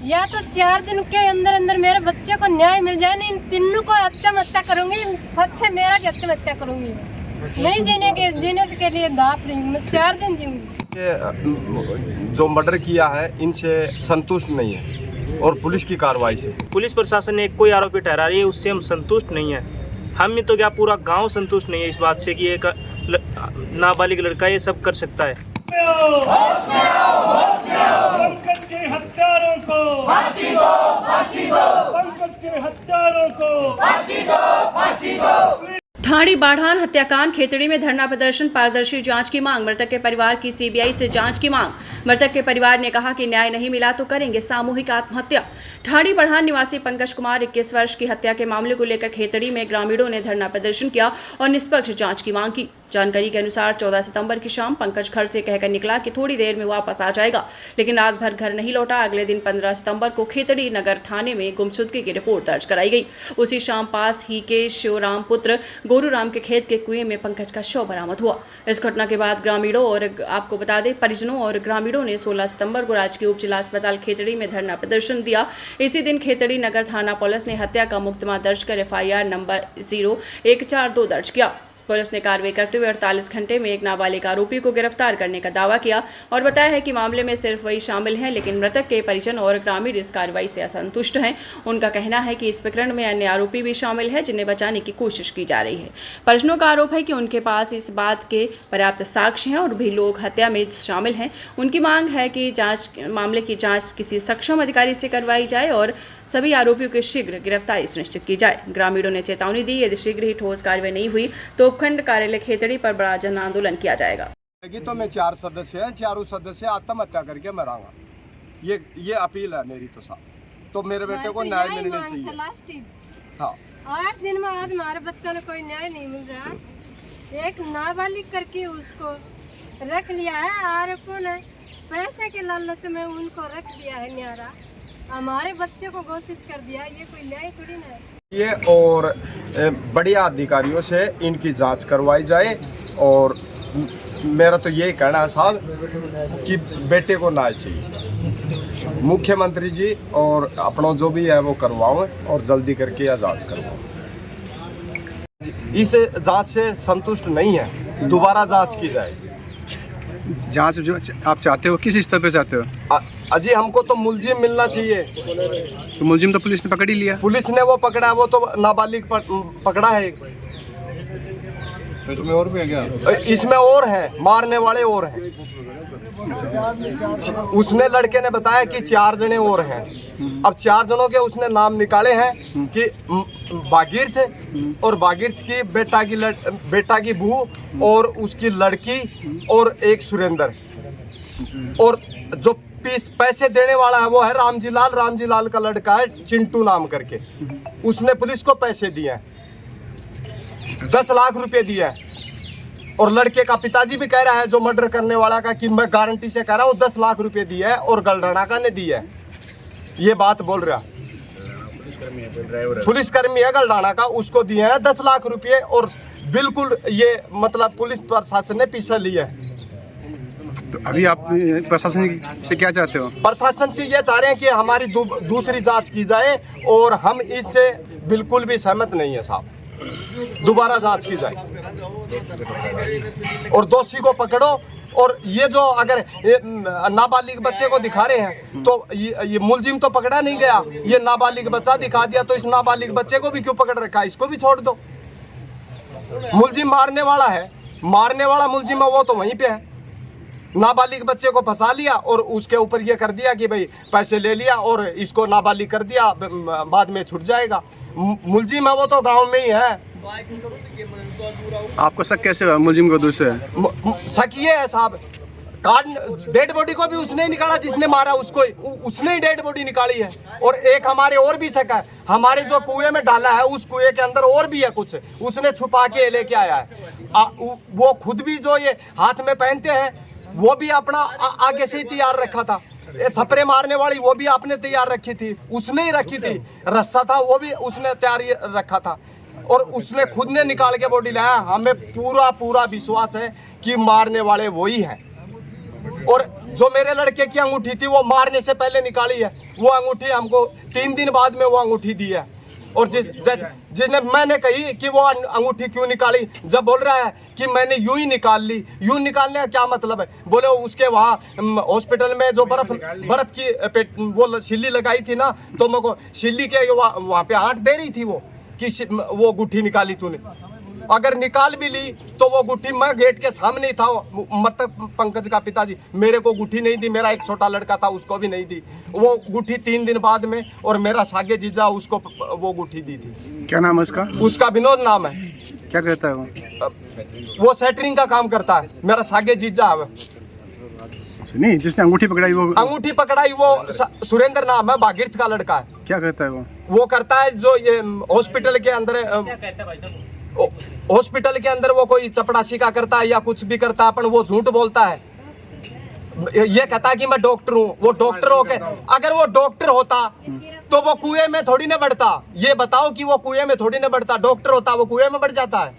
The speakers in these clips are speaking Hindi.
या तो 4 दिन के अंदर अंदर मेरे बच्चे को न्याय मिल जाए, नहीं इन तीनों को हत्या करूंगी, फट से मेरा भी हत्या करूंगी। नहीं जीने के लिए दाप रही, मैं 4 दिन जीऊंगी। जो मर्डर किया है इनसे संतुष्ट नहीं है और पुलिस की कार्रवाई से पुलिस प्रशासन ने कोई आरोपी ठहरा रही है, उससे हम संतुष्ट नहीं है। हम ही तो क्या पूरा गांव संतुष्ट नहीं है इस बात से कि एक नाबालिग लड़का ये सब कर सकता है। पंकज के हत्यारों को फांसी दो, फांसी दो। पंकज के हत्यारों को फांसी दो, फांसी दो। ठाणी बाढ़ान हत्याकांड खेतड़ी में धरना प्रदर्शन, पारदर्शी जांच की मांग, मृतक के परिवार की सीबीआई से जांच की मांग। मृतक के परिवार ने कहा कि न्याय नहीं मिला तो करेंगे सामूहिक आत्महत्या। ठाणी बाढ़ान निवासी पंकज कुमार 21 वर्ष की हत्या के मामले को लेकर खेतड़ी में ग्रामीणों ने धरना प्रदर्शन किया और निष्पक्ष जांच की मांग की। जानकारी के अनुसार 14 सितंबर की शाम पंकज घर से कहकर निकला कि थोड़ी देर में वापस आ जाएगा, लेकिन रात भर घर नहीं लौटा। अगले दिन 15 सितंबर को खेतड़ी नगर थाने में गुमशुदगी की रिपोर्ट दर्ज कराई गई। उसी शाम पास ही के शिवराम पुत्र गोरूराम के खेत के कुएं में पंकज का शव बरामद हुआ। इस घटना के बाद ग्रामीणों और आपको बता दें परिजनों और ग्रामीणों ने 16 सितंबर को राजकीय उप जिला अस्पताल खेतड़ी में धरना प्रदर्शन दिया। इसी दिन खेतड़ी नगर थाना पुलिस ने हत्या का मुकदमा दर्ज कर FIR नंबर 0142 दर्ज किया। पुलिस ने कार्रवाई करते हुए 48 घंटे में एक नाबालिग आरोपी को गिरफ्तार करने का दावा किया और बताया है कि मामले में सिर्फ वही शामिल हैं, लेकिन मृतक के परिजन और ग्रामीण इस कार्रवाई से असंतुष्ट हैं। उनका कहना है कि इस प्रकरण में अन्य आरोपी भी शामिल हैं जिन्हें बचाने की कोशिश की जा रही है। परिजनों का आरोप है कि उनके पास इस बात के पर्याप्त साक्ष्य हैं और भी लोग हत्या में शामिल हैं। उनकी मांग है कि मामले की जाँच किसी सक्षम अधिकारी से करवाई जाए और सभी आरोपियों की शीघ्र गिरफ्तारी सुनिश्चित की जाए। ग्रामीणों ने चेतावनी दी, यदि शीघ्र ही ठोस कार्रवाई नहीं हुई तो उपखंड कार्यालय खेतड़ी पर बड़ा जन आंदोलन किया जाएगा। तो मैं 4 सदस्य हैं, चारों सदस्य आत्महत्या करके मरांगा, ये अपील है मेरी। तो साहब तो मेरे बेटे को न्याय मिलना चाहिए। हाँ 8 दिन में आज हमारे बच्चों ने कोई न्याय नहीं मिल रहा। एक नाबालिग करके उसको रख लिया है आरोपों ने, पैसे के लालच में उनको रख दिया है न्यारा, हमारे बच्चे को घोषित कर दिया। ये कोई न्याय थोड़ी ना है। ये और बढ़िया अधिकारियों से इनकी जांच करवाई जाए और मेरा तो यही कहना है साहब कि बेटे को न्याय चाहिए। मुख्यमंत्री जी और अपना जो भी है वो करवाओ और जल्दी करके यह जांच करवाओ। इस जांच से संतुष्ट नहीं है, दोबारा जांच की जाए। जांच जो आप चाहते हो किस स्तर पे चाहते हो? अजी हमको तो मुलजिम मिलना चाहिए। तो मुलजिम तो पुलिस ने पकड़ ही लिया। पुलिस ने वो पकड़ा, वो तो नाबालिग पकड़ा है। तो इसमें और भी है क्या? इसमें और है, मारने वाले और हैं। उसने लड़के ने बताया कि 4 जने और हैं। अब 4 जनों के उसने नाम निकाले हैं कि भागीरथ और भागीरथ की बेटा की बहू और उसकी लड़की और एक सुरेंद्र, और जो पैसे देने वाला है वो है रामजी लाल का लड़का है चिंटू नाम करके। उसने पुलिस को पैसे दिए हैं, 10 लाख रुपए दिए हैं। और लड़के का पिताजी भी कह रहा है जो मर्डर करने वाला का कि मैं गारंटी से कह रहा हूँ 10 लाख रुपए दिए हैं और गलराना का ने दिए है। ये बात बोल रहा पुलिसकर्मी है गलराना का, उसको दिए हैं 10 लाख रुपए और बिल्कुल ये मतलब पुलिस प्रशासन ने पीछे लिया है। तो अभी आप प्रशासन से क्या चाहते हो? प्रशासन से ये चाह रहे हैं कि हमारी दूसरी जांच की जाए और हम इससे बिल्कुल भी सहमत नहीं है साहब, दोबारा जांच की जाए और दोषी को पकड़ो। और ये जो अगर नाबालिग बच्चे को दिखा रहे हैं तो ये मुलजिम तो पकड़ा नहीं गया, ये नाबालिग बच्चा दिखा दिया, तो इस नाबालिग बच्चे को भी क्यों पकड़ रखा है? इसको भी छोड़ दो। मुलजिम मारने वाला है, मारने वाला मुलजिम है वो तो वहीं पे है। नाबालिग बच्चे को फंसा लिया और उसके ऊपर ये कर दिया कि भाई पैसे ले लिया और इसको नाबालिग कर दिया, बाद में छूट जाएगा। मुलजिम है वो तो गांव में ही है। आपको शक कैसे हुआ मुलजिम को दूसरे? शक ये है साहब, डेड बॉडी को भी उसने ही निकाला जिसने मारा उसको, उसने ही डेड बॉडी निकाली है। और एक हमारे और भी शक है, हमारे जो कुएं में डाला है उस कुएं के अंदर और भी है कुछ, उसने छुपा के लेके आया है। वो खुद भी जो ये हाथ में पहनते हैं वो भी अपना आगे से ही तैयार रखा था। ये सपरे मारने वाली वो भी आपने तैयार रखी थी, उसने ही रखी थी। रस्सा था वो भी उसने तैयार रखा था और उसने खुद ने निकाल के बॉडी लाया। हमें पूरा विश्वास है कि मारने वाले वही हैं। और जो मेरे लड़के की अंगूठी थी वो मारने से पहले निकाली है, वो अंगूठी हमको 3 दिन बाद में वो अंगूठी दी है। और जिसने मैंने कही कि वो अंगूठी क्यों निकाली, जब बोल रहा है कि मैंने यूं ही निकाल ली। यूं निकालने का क्या मतलब है? बोले उसके वहाँ हॉस्पिटल में जो बर्फ की वो सिल्ली लगाई थी ना, तो मेरे को सिल्ली के वहाँ पे आंट दे रही थी वो कि वो गुट्ठी निकाली तूने। अगर निकाल भी ली तो वो गुट्ठी मैं गेट के सामने ही था, मृतक पंकज का पिताजी, मेरे को गुट्ठी नहीं दी, मेरा एक छोटा लड़का था उसको भी नहीं दी। वो गुट्ठी 3 दिन बाद में, और मेरा सागे जीजा उसको वो गुट्ठी दी थी। क्या नाम है उसका? उसका विनोद नाम है। क्या करता है वो सेटरिंग का काम करता है, मेरा सागे जीजा है। नहीं, जिसने अंगूठी पकड़ाई वो अंगूठी पकड़ाई वो सुरेंद्र नाम है, बागीरथ का लड़का है। क्या करता है वो करता है जो ये हॉस्पिटल के अंदर, हॉस्पिटल के अंदर वो कोई चपड़ासी का करता है या कुछ भी करता है, अपन वो झूठ बोलता है। ये कहता है कि मैं डॉक्टर हूँ। वो डॉक्टर हो के, अगर वो डॉक्टर होता तो वो कुएं में थोड़ी ना बढ़ता। ये बताओ कि वो कुएं में थोड़ी ना बढ़ता। डॉक्टर होता वो कुएं में बढ़ जाता है।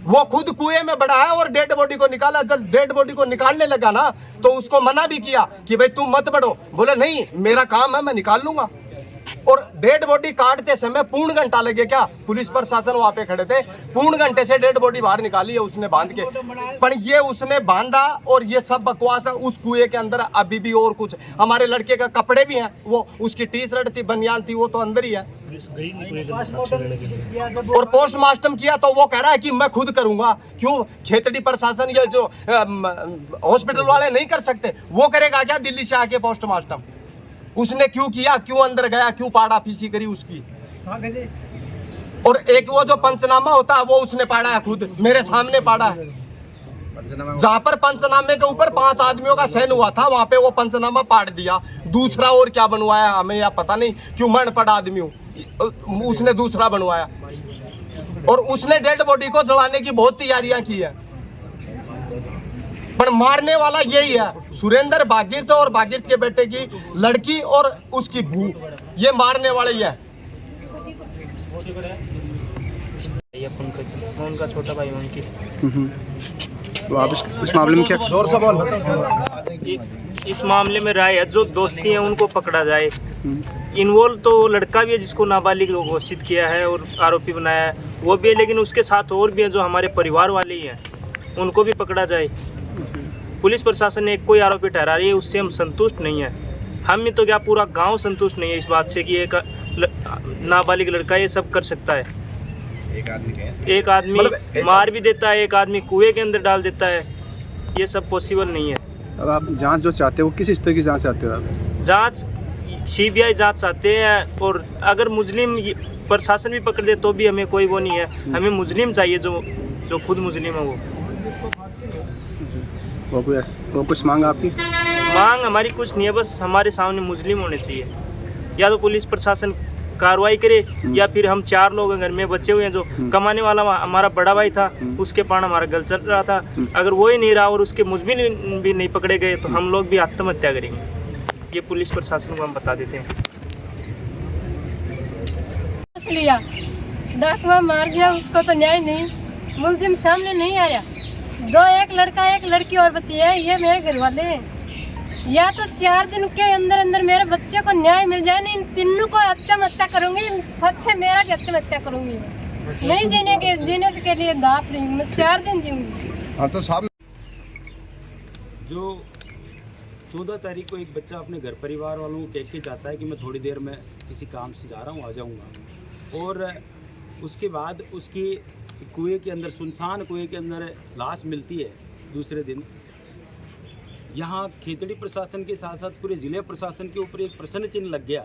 वो खुद कुएं में बढ़ा है और डेड बॉडी को निकाला। जब डेड बॉडी को निकालने लगा ना तो उसको मना भी किया कि भाई तुम मत बढ़ो। बोले नहीं, मेरा काम है, मैं निकाल लूंगा। और डेड बॉडी काटते समय पूर्ण घंटा लगे क्या? पुलिस प्रशासन वहां पे खड़े थे, पूर्ण घंटे से डेड बॉडी बाहर निकाली है उसने बांध के। पर ये उसने बांधा और ये सब बकवास है। उस कुएं के अंदर अभी भी और कुछ, हमारे लड़के का कपड़े भी हैं, वो उसकी टी-शर्ट थी, बनियान थी, वो तो अंदर ही है। और पोस्टमार्टम किया तो वो कह रहा है कि मैं खुद करूंगा। क्यों खेतड़ी प्रशासन या जो हॉस्पिटल वाले नहीं कर सकते? वो करेगा क्या दिल्ली से आके पोस्टमार्टम? उसने क्यों किया? क्यों अंदर गया? क्यों पाड़ा फीसी करी उसकी? और एक वो जो पंचनामा होता है वो उसने पाड़ा है, खुद मेरे सामने पाड़ा है। जहां पर पंचनामे के ऊपर 5 आदमियों का सहन हुआ था, वहां पे वो पंचनामा पाड़ दिया। दूसरा और क्या बनवाया हमें या पता नहीं, क्यों मैं पड़ा आदमी हूँ, उसने दूसरा बनवाया। और उसने डेड बॉडी को जलाने की बहुत तैयारियां की है। पर मारने वाला यही है, सुरेंद्र बागीरथ और बागीरथ के बेटे की लड़की और उसकी बहू, ये मारने वाले ही है। ये उनका छोटा भाई उनकी। तो आप इस मामले में क्या जोर से बोल? इस मामले में राय है जो दोषी हैं उनको पकड़ा जाए। इन्वॉल्व तो वो लड़का भी है जिसको नाबालिग घोषित किया है और आरोपी बनाया है, वो भी है, लेकिन उसके साथ और भी हैं जो हमारे परिवार वाले ही हैं, उनको भी पकड़ा जाए। पुलिस प्रशासन ने कोई आरोपी ठहरा रही है, उससे हम संतुष्ट नहीं है। हम ही तो क्या, पूरा गांव संतुष्ट नहीं है इस बात से कि एक नाबालिग लड़का ये सब कर सकता है। एक आदमी मार भी देता है, एक आदमी कुएं के अंदर डाल देता है, ये सब पॉसिबल नहीं है। अब आप जांच जो चाहते हो किस तरह की जांच चाहते हो आप? जांच CBI जांच चाहते हैं, और अगर मुजरिम प्रशासन भी पकड़ दे तो भी हमें कोई वो नहीं है। हमें मुजरिम चाहिए जो खुद मुजरिम है। वो कुछ मांग आपकी? मांग हमारी कुछ नहीं है, बस हमारे सामने मुजरिम होने चाहिए। या तो पुलिस प्रशासन कार्रवाई करे, या फिर हम 4 लोग घर में बचे हुए हैं, जो कमाने वाला हमारा बड़ा भाई था, उसके पान हमारा गल चल रहा था। अगर वो ही नहीं रहा और उसके मुजरिम भी नहीं पकड़े गए तो हम लोग भी आत्महत्या करेंगे। ये पुलिस प्रशासन को हम बता देते हैं। लिया डाकवा मार दिया उसको, तो न्याय नहीं, मुलजिम सामने नहीं आया। 2, एक लड़का एक लड़की और बची है, ये मेरे घर वाले हैं। या तो 4 दिन के अंदर अंदर मेरे बच्चे को न्याय मिल जाए, नहीं इन तीनों को आत्महत्या करूंगी, फट से मेरा भी आत्महत्या करूंगी। नहीं जीने के लिए दाप रही, मैं 4 दिन जीऊंगी। हाँ तो साहब, जो 14 तारीख को एक बच्चा अपने घर परिवार वालों को कह के जाता है कि मैं थोड़ी देर में किसी काम से जा रहा हूँ, आ जाऊँगा, और उसके बाद उसकी कुएं के अंदर, सुनसान कुएं के अंदर लाश मिलती है दूसरे दिन। यहाँ खेतड़ी प्रशासन के साथ साथ पूरे ज़िले प्रशासन के ऊपर एक प्रश्न चिन्ह लग गया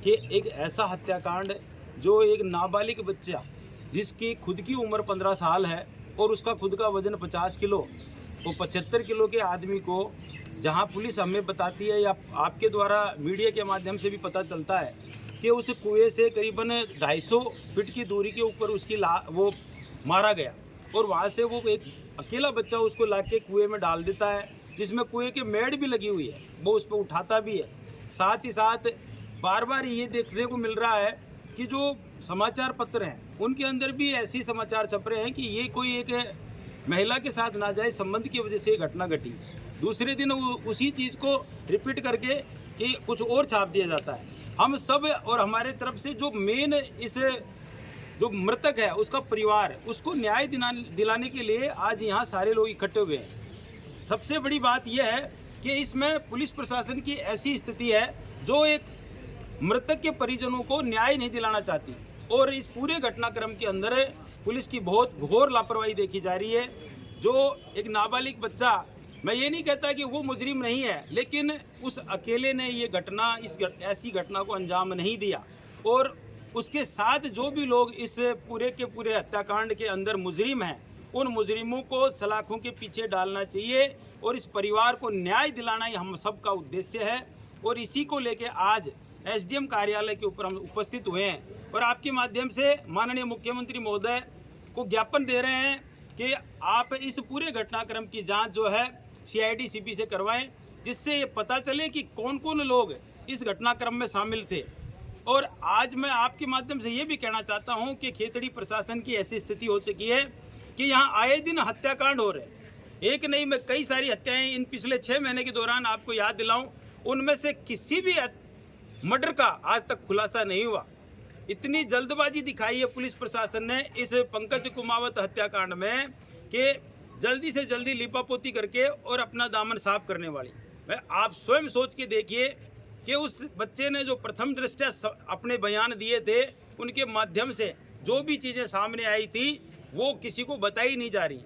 कि एक ऐसा हत्याकांड जो एक नाबालिग बच्चा जिसकी खुद की उम्र 15 साल है और उसका खुद का वजन 50 किलो, वो 75 किलो के आदमी को, जहाँ पुलिस हमें बताती है या आपके द्वारा मीडिया के माध्यम से भी पता चलता है कि उस कुएं से करीबन 250 फीट की दूरी के ऊपर उसकी वो मारा गया, और वहाँ से वो एक अकेला बच्चा उसको ला के कुएँ में डाल देता है, जिसमें कुएं की मेड़ भी लगी हुई है, वो उस पर उठाता भी है। साथ ही साथ बार बार ये देखने को मिल रहा है कि जो समाचार पत्र हैं उनके अंदर भी ऐसी समाचार छप रहे हैं कि ये कोई एक महिला के साथ नाजायज संबंध की वजह से ये घटना घटी। दूसरे दिन उसी चीज़ को रिपीट करके कि कुछ और छाप दिया जाता है। हम सब और हमारे तरफ से जो मेन इस जो मृतक है उसका परिवार, उसको न्याय दिलाने के लिए आज यहाँ सारे लोग इकट्ठे हुए हैं। सबसे बड़ी बात यह है कि इसमें पुलिस प्रशासन की ऐसी स्थिति है जो एक मृतक के परिजनों को न्याय नहीं दिलाना चाहती, और इस पूरे घटनाक्रम के अंदर पुलिस की बहुत घोर लापरवाही देखी जा रही है। जो एक नाबालिग बच्चा, मैं ये नहीं कहता कि वो मुजरिम नहीं है, लेकिन उस अकेले ने ये घटना, ऐसी घटना को अंजाम नहीं दिया, और उसके साथ जो भी लोग इस पूरे के पूरे हत्याकांड के अंदर मुजरिम हैं, उन मुजरिमों को सलाखों के पीछे डालना चाहिए, और इस परिवार को न्याय दिलाना ही हम सबका उद्देश्य है। और इसी को लेके आज एसडीएम कार्यालय के ऊपर हम उपस्थित हुए हैं, और आपके माध्यम से माननीय मुख्यमंत्री महोदय को ज्ञापन दे रहे हैं कि आप इस पूरे घटनाक्रम की जांच जो है CID CP से करवाएं, जिससे ये पता चले कि कौन कौन लोग इस घटनाक्रम में शामिल थे। और आज मैं आपके माध्यम से ये भी कहना चाहता हूँ कि खेतड़ी प्रशासन की ऐसी स्थिति हो चुकी है कि यहाँ आए दिन हत्याकांड हो रहे हैं। एक नहीं, मैं कई सारी हत्याएं इन पिछले 6 महीने के दौरान आपको याद दिलाऊं, उनमें से किसी भी मर्डर का आज तक खुलासा नहीं हुआ। इतनी जल्दबाजी दिखाई है पुलिस प्रशासन ने इस पंकज कुमावत हत्याकांड में कि जल्दी से जल्दी लिपापोती करके और अपना दामन साफ करने वाली। मैं आप स्वयं सोच के देखिए कि उस बच्चे ने जो प्रथम दृष्टया अपने बयान दिए थे, उनके माध्यम से जो भी चीज़ें सामने आई थी वो किसी को बताई नहीं जा रही।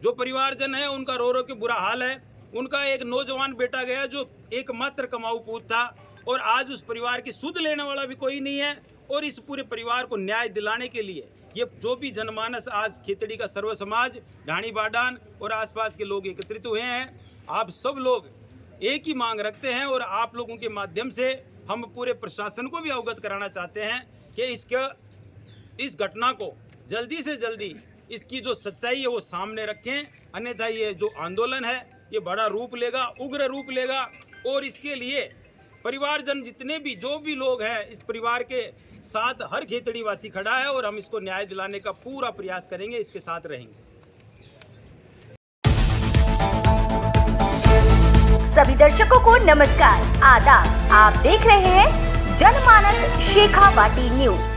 जो परिवारजन है उनका रो रो के बुरा हाल है। उनका एक नौजवान बेटा गया जो एकमात्र कमाऊ पूत था, और आज उस परिवार की सुध लेने वाला भी कोई नहीं है। और इस पूरे परिवार को न्याय दिलाने के लिए ये जो भी जनमानस आज खेतड़ी का सर्व समाज, ढाणी बाडान और आसपास के लोग एकत्रित हुए हैं, आप सब लोग एक ही मांग रखते हैं, और आप लोगों के माध्यम से हम पूरे प्रशासन को भी अवगत कराना चाहते हैं कि इस घटना को जल्दी से जल्दी इसकी जो सच्चाई है वो सामने रखें, अन्यथा ये जो आंदोलन है ये बड़ा रूप लेगा, उग्र रूप लेगा। और इसके लिए परिवारजन जितने भी जो भी लोग हैं, इस परिवार के साथ हर खेतड़ी वासी खड़ा है, और हम इसको न्याय दिलाने का पूरा प्रयास करेंगे, इसके साथ रहेंगे। सभी दर्शकों को नमस्कार, आदाब। आप देख रहे हैं जनमानस शेखावाटी न्यूज।